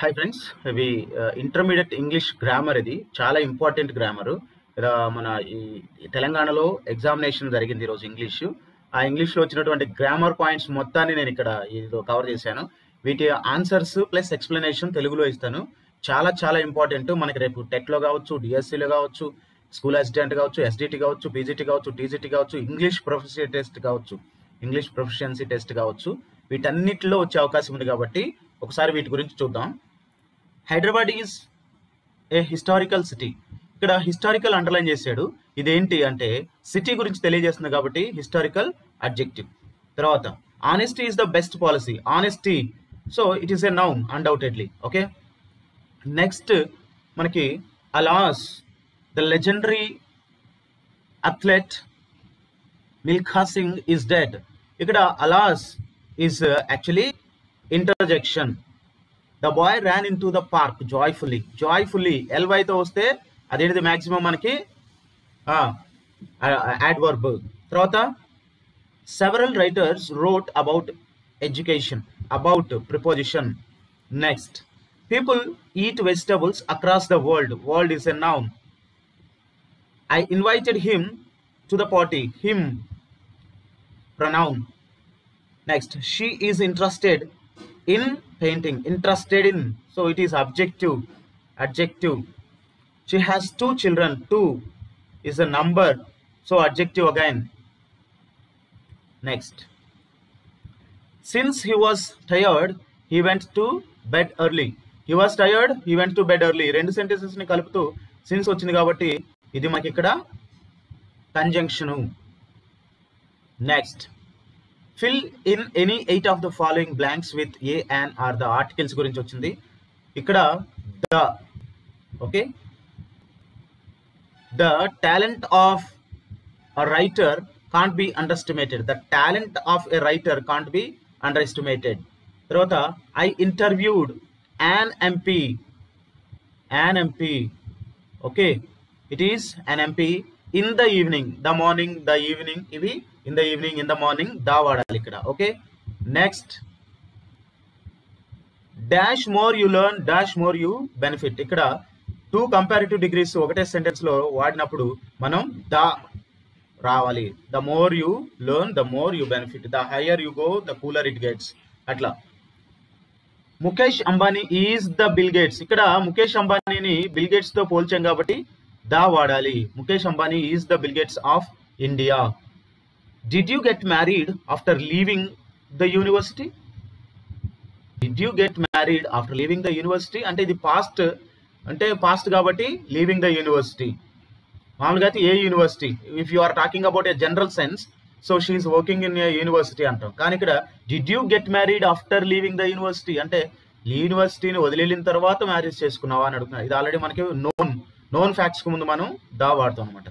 Hi friends, ఇవి intermediate English grammar. ఇది చాలా ఇంపార్టెంట్ గ్రామరు. మన ఈ తెలంగాణలో ఎగ్జామినేషన్ జరిగింది ఈరోజు ఇంగ్లీషు. ఆ ఇంగ్లీష్లో వచ్చినటువంటి గ్రామర్ పాయింట్స్ మొత్తాన్ని నేను ఇక్కడ ఇదిలో కవర్ చేశాను. వీటి ఆన్సర్స్ ప్లస్ ఎక్స్ప్లెనేషన్ తెలుగులో ఇస్తాను. చాలా చాలా ఇంపార్టెంట్. మనకి రేపు టెట్లో కావచ్చు, డిఎస్సిలో కావచ్చు, స్కూల్ అసిస్టెంట్ కావచ్చు, ఎస్డిటి కావచ్చు, పీజీటీ కావచ్చు, టీజీటీ కావచ్చు, ఇంగ్లీష్ ప్రొఫెషనల్ టెస్ట్ కావచ్చు, ఇంగ్లీష్ ప్రొఫిషియన్సీ టెస్ట్ కావచ్చు, వీటన్నిటిలో వచ్చే అవకాశం ఉంది. కాబట్టి ఒకసారి వీటి గురించి చూద్దాం. Hyderabad is a historical city. ఇక్కడ హిస్టారికల్ అండర్లైన్ చేశాడు. ఇదేంటి అంటే సిటీ గురించి తెలియజేస్తుంది కాబట్టి హిస్టారికల్ అడ్జెక్టివ్. తర్వాత honesty is the best policy. Honesty, so it is a noun undoubtedly. Okay, next మనకి alas the legendary athlete Milkha Singh is dead. ఇక్కడ alas is actually interjection. The boy ran into the park joyfully. Joyfully ఎల్వైతో వస్తే అదేంటిది maximum మనకి adverb. తర్వాత several writers wrote about education, about preposition. Next people eat vegetables across the world. World is a noun. I invited him to the party. Him pronoun. Next, she is interested in painting. Interested in, so it is adjective. She has 2 children. 2 is a number, so adjective again. Next, since he was tired he went to bed early. He was tired, he went to bed early. రెండు sentences ని కలుపుతూ since వచ్చింది కాబట్టి ఇది మనకి ఇక్కడ conjunction. Next, fill in any 8 of the following blanks with a and or. The articles గురించి వచ్చింది ఇక్కడ. The okay, the talent of a writer can't be underestimated. The talent of a writer can't be underestimated. తర్వాత I interviewed an MP. an MP, okay, it is an MP in the evening. the morning, the evening, ఇవి in the evening, in the morning, దా వాడాలి ఇక్కడ. Okay, next dash more you learn, dash more you benefit. ఇక్కడ 2 comparative degrees ఒకటే sentence లో వాడినప్పుడు మనం the రావాలి. The more you learn, the more you benefit. The higher you go, the cooler it gets. అట్లా. Mukesh Ambani is the Bill Gates. ఇక్కడ Mukesh అంబానీని bill gates తో పోల్చాం కాబట్టి దా వాడాలి. Mukesh Ambani is the Bill gates of India. Did you get married after leaving the university? Did you get married after leaving the university? అంటే ఇది past, అంటే past కాబట్టి leaving the university. మామూలుగా అయితే a university, if you are talking about a general sense, so she is working in a university అంటాం. కానీ ఇక్కడ did you get married after leaving the university అంటే యూనివర్సిటీని వదిలిన తర్వాత మ్యారేజ్ చేసుకున్నావా అని అడుగుతున్నా. ఇది ఆల్రెడీ మనకి నోన్ ఫ్యాక్ట్స్కి ముందు మనం దా వాడతాం అనమాట.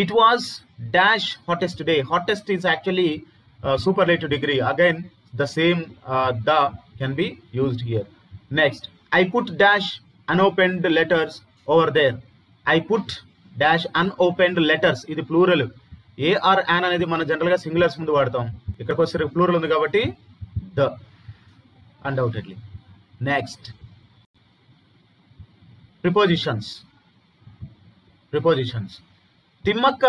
It was dash hottest day. Hottest is actually superlative degree. Again, the same the can be used here. Next, I put dash unopened letters over there. I put dash unopened letters. ఇది plural. A are an అనేది మనం general గా singulars ముందు వాడతాం. ఇక్కడికి వచ్చే plural ఉంది కాబట్టి the undoubtedly. Next, prepositions. Thimmakka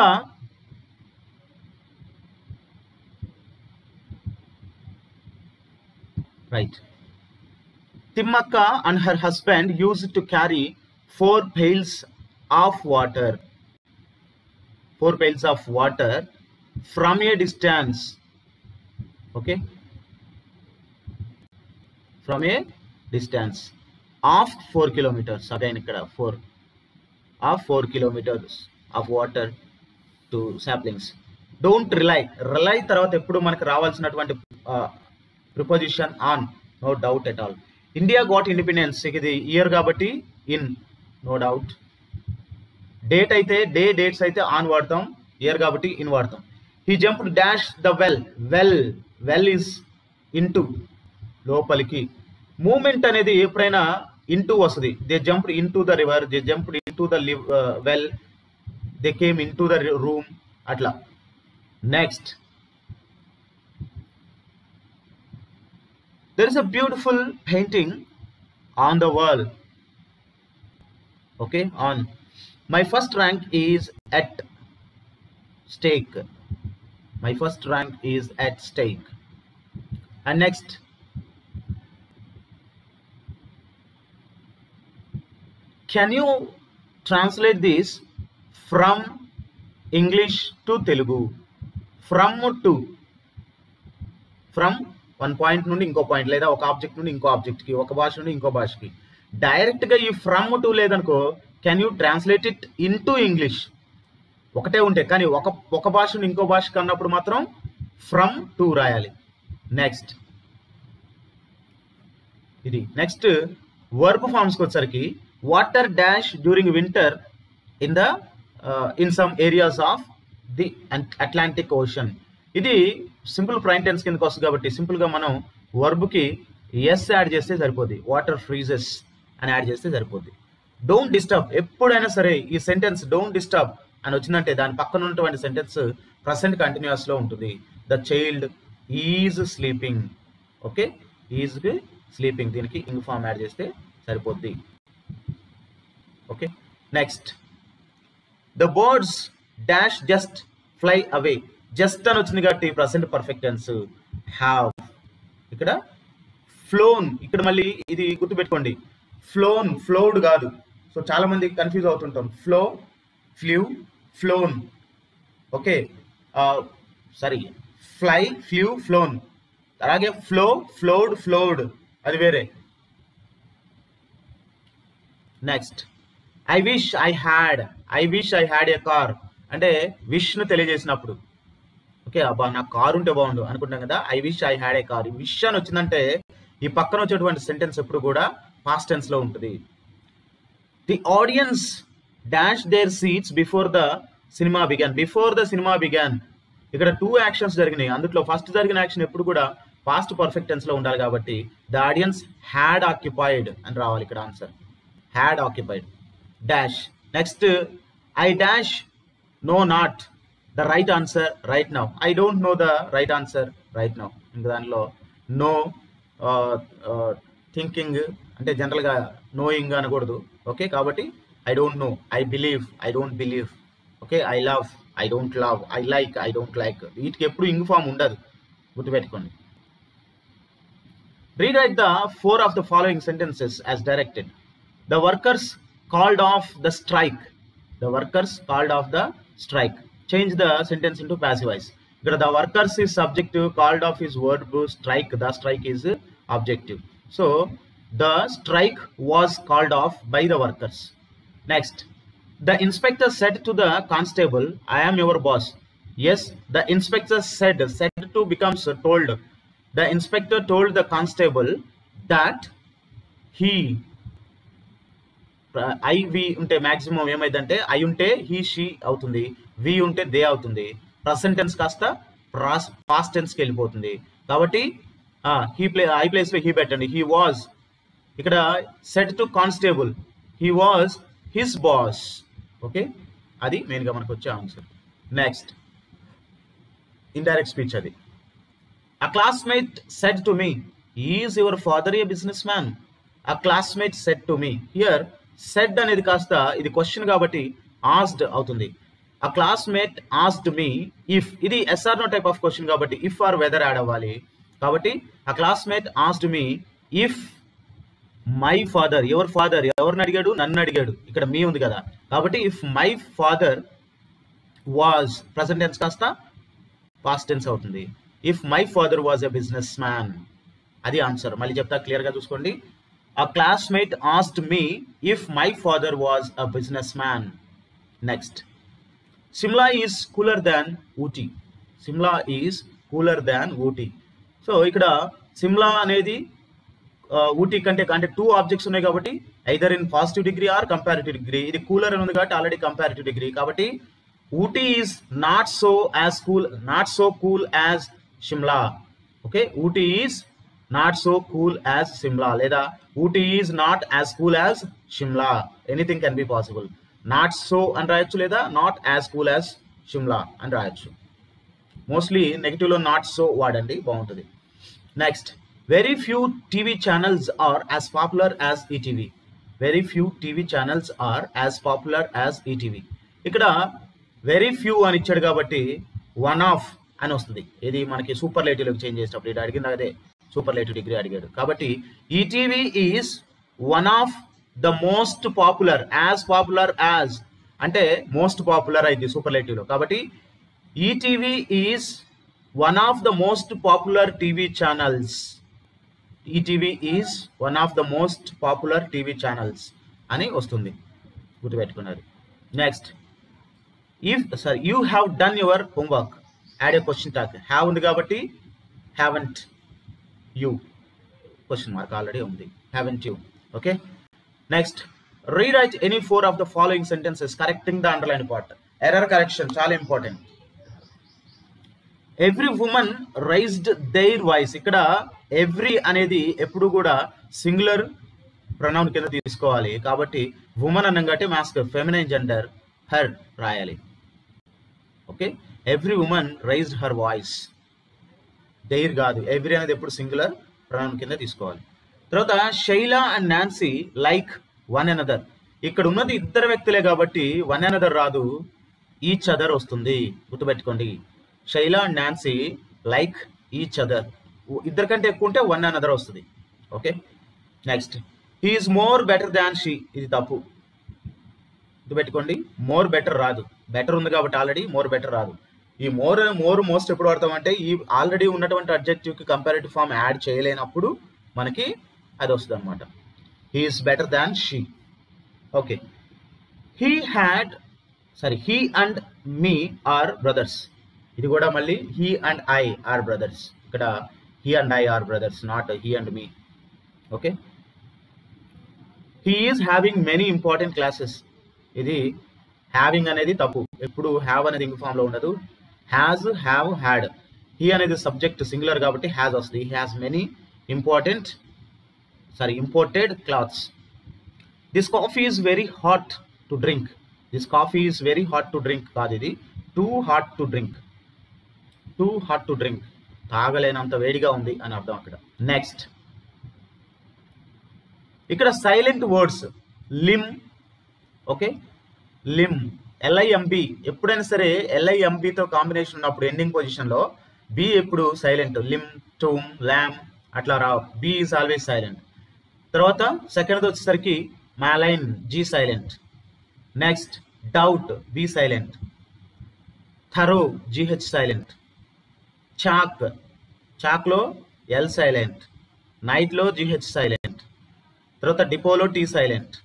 right. Thimmakka and her husband used to carry 4 pails of water. 4 pails of water from a distance. Okay, from a distance of 4 kilometers. Again ikkada 4 kilometers of water to saplings. Don't rely. Rely తర్వాత ఎప్పుడు మనకు రావాల్సినటువంటి preposition on, no doubt at all. India got independence, ఇది year కాబట్టి in, no doubt. Date అయితే dates అయితే on వాడతాం, year కాబట్టి ఇన్ వాడతాం. He jumped dash the well. Well is into, లోపలికి. మూమెంట్ అనేది ఎప్పుడైనా ఇంటూ వస్తుంది. They jumped into the river, they jumped into the well, they came into the room, atla. Next, there is a beautiful painting on the wall. Okay, on. My first rank is at stake. My first rank is at stake. And next, can you translate this from English to Telugu? From one point నుండి ఇంకో point, లేదా ఒక object నుండి ఇంకో ఆబ్జెక్ట్కి, ఒక భాష నుండి ఇంకో భాషకి డైరెక్ట్గా ఈ ఫ్రమ్ టు లేదనుకో, can you translate it in to English? ఒకటే ఉంటే, కానీ ఒక భాష నుండి ఇంకో భాషకి అన్నప్పుడు మాత్రం ఫ్రమ్ టు రాయాలి. నెక్స్ట్ ఇది. నెక్స్ట్ వర్బ్ ఫార్మ్స్కి వచ్చేసరికి water dash during winter in some areas of the Atlantic ocean. ఇది సింపుల్ ప్రైమ్ టెన్స్ కిందకి వస్తుంది కాబట్టి సింపుల్గా మనం వర్బ్కి ఎస్ యాడ్ చేస్తే సరిపోద్ది. వాటర్ ఫ్రీజెస్ అని యాడ్ చేస్తే సరిపోద్ది. డోంట్ డిస్టర్బ్, ఎప్పుడైనా సరే ఈ సెంటెన్స్ డోంట్ డిస్టర్బ్ అని వచ్చిందంటే దాని పక్కన ఉన్నటువంటి సెంటెన్స్ ప్రెసెంట్ కంటిన్యూస్లో ఉంటుంది. The child is sleeping. Okay, is sleeping, దీనికి ఇంగ్ ఫామ్ యాడ్ చేస్తే సరిపోద్ది. Okay, next the birds dash just fly away. Just అని వచ్చింది కాబట్టి ప్రెసెంట్ పర్ఫెక్ట్ టెన్స్ హ్యావ్. ఇక్కడ ఫ్లోన్, ఇక్కడ మళ్ళీ ఇది గుర్తుపెట్టుకోండి, ఫ్లోన్ ఫ్లోడ్ కాదు. సో చాలా మంది కన్ఫ్యూజ్ అవుతుంటాం. Flow, flew, flown. Okay, sorry, fly, flew, flown. అలాగే ఫ్లో, ఫ్లోడ్, ఫ్లోడ్, అది వేరే. Next I wish I had a car అంటే విష్ను తెలియజేసినప్పుడు. ఓకే, అబ్బా నాకు కారు ఉంటే బాగుండు అనుకుంటాం కదా, I wish I had a car. Wish అని వచ్చిందంటే ఈ పక్కన వచ్చేటువంటి సెంటెన్స్ ఎప్పుడు కూడా పాస్ట్ టెన్స్ లో ఉంటుంది. The audience dash their seats before the cinema began. ఇక్కడ 2 యాక్షన్స్ జరిగినాయి, అందులో ఫస్ట్ జరిగిన యాక్షన్ ఎప్పుడు కూడా పాస్ట్ పర్ఫెక్ట్ టెన్స్ లో ఉండాలి కాబట్టి ద ఆడియన్స్ హ్యాడ్ ఆక్యుపైడ్ అని రావాలి ఇక్కడ answer. Had occupied dash. Next I dash know not the right answer right now. I don't know the right answer right now. ఇంకా దానిలో నో థింకింగ్ అంటే జనరల్గా నోయింగ్ అనకూడదు. ఓకే, కాబట్టి I don't no, I believe, I don't believe. Okay, I love, I don't love, I like, I don't like. వీటికి ఎప్పుడు ing form ఉండదు, గుర్తుపెట్టుకోండి. Rewrite the 4 of the following sentences as directed. The workers called off the strike. The workers called off the strike. Change the sentence into passive voice. Here the workers is subjective, called off is verb, strike, the strike is objective. So the strike was called off by the workers. Next, the inspector said to the constable, I am your boss. Yes, the inspector said to becomes told. The inspector told the constable that he, I, we ఉంటే maximum ఏమైందంటే I ఉంటే he, she అవుతుంది, వి ఉంటే they అవుతుంది, present tense కాస్త past టెన్స్కి వెళ్ళిపోతుంది. కాబట్టి I ప్లేస్లో హీ పెట్టండి. హీ వాజ్, ఇక్కడ said to constable, he was his boss. Okay, అది మెయిన్గా మనకు వచ్చే ఆన్సర్. Next indirect speech. అది A classmate said to me, is your father a businessman? A classmate said to me. Here said అనేది కాస్త ఇది question కాబట్టి asked అవుతుంది. A classmate asked me if, ఇది SR no type of question కాబట్టి if or whether add అవ్వాలి. కాబట్టి a classmate asked me if my father, your father, ఎవరిని అడిగాడు? నన్ను అడిగాడు. ఇక్కడ మీ ఉంది కదా, కాబట్టి if my father was, present tense కాస్త past tense అవుతుంది. If my father was a businessman, అది ఆన్సర్. మళ్ళీ చెప్తా, క్లియర్గా చూసుకోండి. A classmate asked me if my father was a businessman. Next, Simla is cooler than Ooty. Simla is cooler than Ooty. So ఇక్కడ సిమ్లా అనేది ఊటీ కంటే 2 objects ఉన్నాయి కాబట్టి either in positive degree or comparative degree. ఇది కూలర్ అని ఉంది కాబట్టి already comparative degree. కాబట్టి Ooty is not so cool as Shimla. Okay, Ooty is not so cool as Shimla. Leda Ooty is not as cool as Shimla. Anything can be possible. Not so and rayachu, leda not as cool as Shimla and rayachu. Mostly negative lo not so వాడండి, బాగుంటుంది. Next, very few TV channels are as popular as ETV. Very few TV channels are as popular as ETV. ఇక్కడ very few అని ఇచ్చాడు కాబట్టి one of అని వస్తుంది. ఇది మనకి సూపర్లేటివ్లోకి చేంజ్ చేసినప్పుడు ఇది అడిగింది అదే సూపర్లేటివ్ డిగ్రీ అడిగాడు. కాబట్టి ETV is one of the most popular. Popular as అంటే మోస్ట్ పాపులర్ అయింది సూపర్లేటివ్లో. కాబట్టి ETV is one of the most popular TV channels. ETV is one of the most popular TV channels అని వస్తుంది, గుర్తుపెట్టుకున్నారు. Next, you have done your homework, add a question tag. Have ఉంది కాబట్టి haven't you, question mark already ఉంది, haven't you. Okay. Next, rewrite any 4 of the following sentences correcting the underline part. Error correction చాలా important. Every women raised their voice. ఇక్కడ every అనేది ఎప్పుడు కూడా singular pronoun కింద తీసుకోవాలి. కాబట్టి ఉమెన్ అన్నం కాబట్టి మాస్క్ ఫెమినైన్ జెండర్ హర్ రాయాలి. Okay. Every women raised her voice, their కాదు. ఎవ్రీ అనేది ఎప్పుడు సింగులర్ ప్రొనౌన్ కింద తీసుకోవాలి. తర్వాత Shaila and Nancy like one another. ఇక్కడ ఉన్నది ఇద్దరు వ్యక్తులే కాబట్టి వన్ అనదర్ రాదు, ఈచ్ అదర్ వస్తుంది, గుర్తుపెట్టుకోండి. Shaila and Nancy like each other. ఇద్దరికంటే ఎక్కువ ఉంటే వన్ అనదర్ వస్తుంది. Okay. Next, he is more better than she. ఇది తప్పు, గుర్తుపెట్టుకోండి. మోర్ బెటర్ రాదు, బెటర్ ఉంది కాబట్టి ఆల్రెడీ మోర్ బెటర్ రాదు. ఈ మోర్ మోస్ట్ ఎప్పుడు వాడతామంటే ఈ ఆల్రెడీ ఉన్నటువంటి అడ్జెక్టివ్కి కంపారిటివ్ ఫామ్ యాడ్ చేయలేనప్పుడు మనకి అది వస్తుంది అనమాట. He is better than she. Okay. He and me are brothers. ఇది కూడా మళ్ళీ he and I are brothers. ఇక్కడ he and I are brothers, not he and me. Okay. He is having many important classes. ఇది having అనేది తప్పు, ఎప్పుడు have అనేది ing form లో ఉండదు. Has, have, had. హీ అనేది సబ్జెక్ట్ సింగులర్ కాబట్టి హ్యాజ్ వస్తుంది. He has many imported clothes. This coffee is very hot to drink. This coffee is very hot to drink కాదు, ఇది too hot to drink. Too hot to drink, తాగలేనంత వేడిగా ఉంది అని అర్థం అక్కడ. నెక్స్ట్, ఇక్కడ silent words limb. Okay. Limb, LIMB. ఎప్పుడైనా సరే LIMBతో కాంబినేషన్ ఉన్నప్పుడు ఎండింగ్ పొజిషన్లో బి ఎప్పుడు సైలెంట్. లిమ్, టూమ్, ల్యామ్ అట్లా రావు. B is always silent. తర్వాత సెకండ్ వచ్చేసరికి malign, G silent. Next, doubt, B silent. Thorough, GH silent. చాక్లో L సైలెంట్. నైట్లో GH సైలెంట్. తర్వాత డిపోలో T సైలెంట్.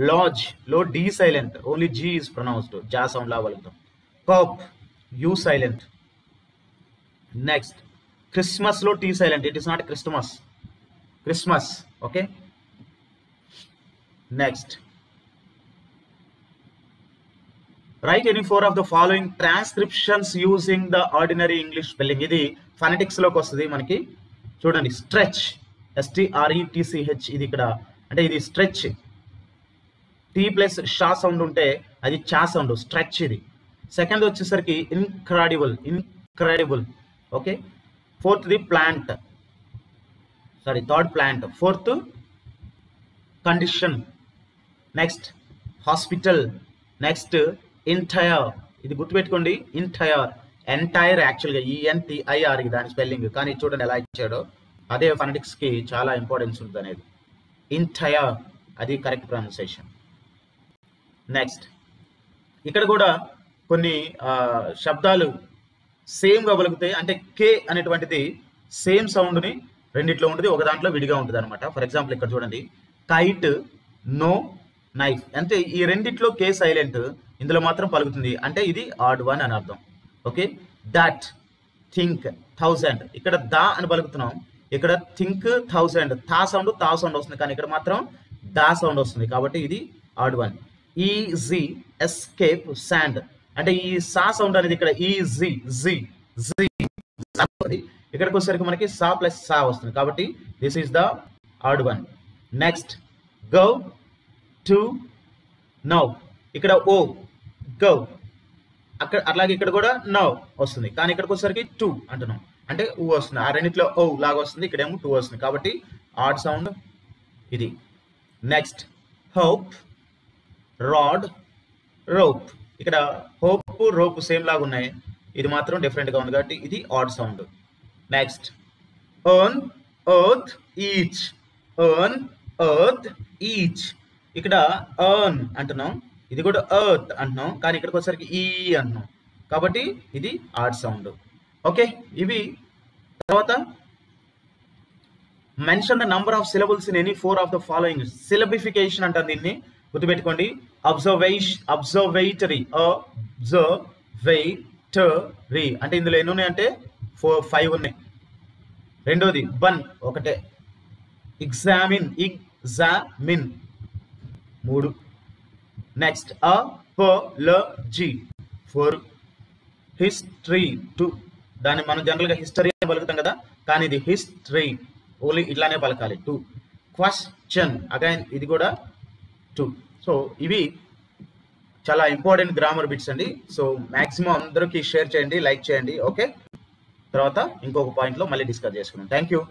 లాడ్జ్లో D silent, only G is pronounced, జా సౌండ్ లా పలుకుతాం. Cup, U silent. నెక్స్ట్, క్రిస్మస్లో T silent, it is not Christmas. Okay. Next, write any 4 of the following transcriptions using the ordinary English spelling. ఇది phonetics లోకి వస్తుంది మనకి. చూడండి, stretch, STRETCH. ఇది ఇక్కడ అంటే ఇది stretch. T plus Shah sound ఉంటే అది చా సౌండ్, స్ట్రెచ్ ఇది. సెకండ్ వచ్చేసరికి incredible. Okay. Third plant. Fourth condition. Next, hospital. Next, entire. ఇది గుర్తుపెట్టుకోండి, ఎంటైర్ యాక్చువల్గా ENTIR దాని స్పెల్లింగ్, కానీ చూడండి ఎలా ఇచ్చాడో. అదే ఫనెటిక్స్కి చాలా ఇంపార్టెన్స్ ఉంటుంది అనేది. ఎంటైర్ అది కరెక్ట్ ప్రొనౌన్సియేషన్. నెక్స్ట్, ఇక్కడ కూడా కొన్ని శబ్దాలు సేమ్గా పలుకుతాయి. అంటే కే అనేటువంటిది సేమ్ సౌండ్ని రెండిట్లో ఉంటుంది, ఒక దాంట్లో విడిగా ఉంటుంది అనమాట. ఫర్ ఎగ్జాంపుల్ ఇక్కడ చూడండి, కైట్, నో, నైఫ్. అంటే ఈ రెండిట్లో కే సైలెంట్, ఇందులో మాత్రం పలుకుతుంది, అంటే ఇది ఆడ్ వన్ అని అర్థం. ఓకే. That, think, 1000. ఇక్కడ దా అని పలుకుతున్నాం, ఇక్కడ థింక్, 1000. తా సౌండ్ వస్తుంది, కానీ ఇక్కడ మాత్రం దా సౌండ్ వస్తుంది, కాబట్టి ఇది odd one. Easy, escape, sand. అంటే ఈ సా సౌండ్ అనేది ఇక్కడ ఈజీ, ఇక్కడికి వచ్చేసరికి మనకి సా ప్లస్ సా వస్తుంది, కాబట్టి this is the odd one. Next, go, to, now. ఇక్కడ ఓ, గో. అట్లాగే ఇక్కడ కూడా నౌ వస్తుంది, కానీ ఇక్కడికి వచ్చేసరికి టు అంటున్నాం. అంటే ఊ వస్తుంది. ఆ రెండిట్లో ఓ లాగా వస్తుంది, ఇక్కడేమో టూ వస్తుంది. కాబట్టి ఆడ్ సౌండ్ ఇది. Next hope, rod, rope. ఇక్కడ హోప్ రోప్ సేమ్ లాగా ఉన్నాయి, ఇది మాత్రం డిఫరెంట్గా ఉంది కాబట్టి ఇది odd sound. Next earn, earth, each. Earn, earth, each. ఇక్కడ ఎర్న్ అంటున్నాం, ఇది కూడా ఎర్త్ అంటున్నాం, కానీ ఇక్కడికి వచ్చేసరికి ఈ అంటున్నాం కాబట్టి ఇది ఆడ్ సౌండ్. ఓకే, ఇవి. తర్వాత mention the number of syllables in any 4 of the following. Syllabification అంటారు దీన్ని, గుర్తుపెట్టుకోండి. అబ్జర్వేటరీ, అబ్జర్వేటరీ అంటే ఇందులో ఎన్ని ఉన్నాయి అంటే 5 ఉన్నాయి. రెండోది బన్ ఒకటే. Examine, examine 3. Next apology 4. History 2. దాన్ని మనం జనరల్గా హిస్టరీ అని పలుకుతాం కదా, కానీ ఇది హిస్టరీ ఓన్లీ ఇట్లానే పలకాలి 2. క్వశ్చన్ అగైన్ ఇది కూడా 2. సో ఇవి చాలా ఇంపార్టెంట్ గ్రామర్ బిట్స్ అండి. సో మ్యాక్సిమం అందరికీ షేర్ చేయండి, లైక్ చేయండి. ఓకే, తర్వాత ఇంకొక పాయింట్లో మళ్ళీ డిస్కస్ చేసుకున్నాం. Thank you.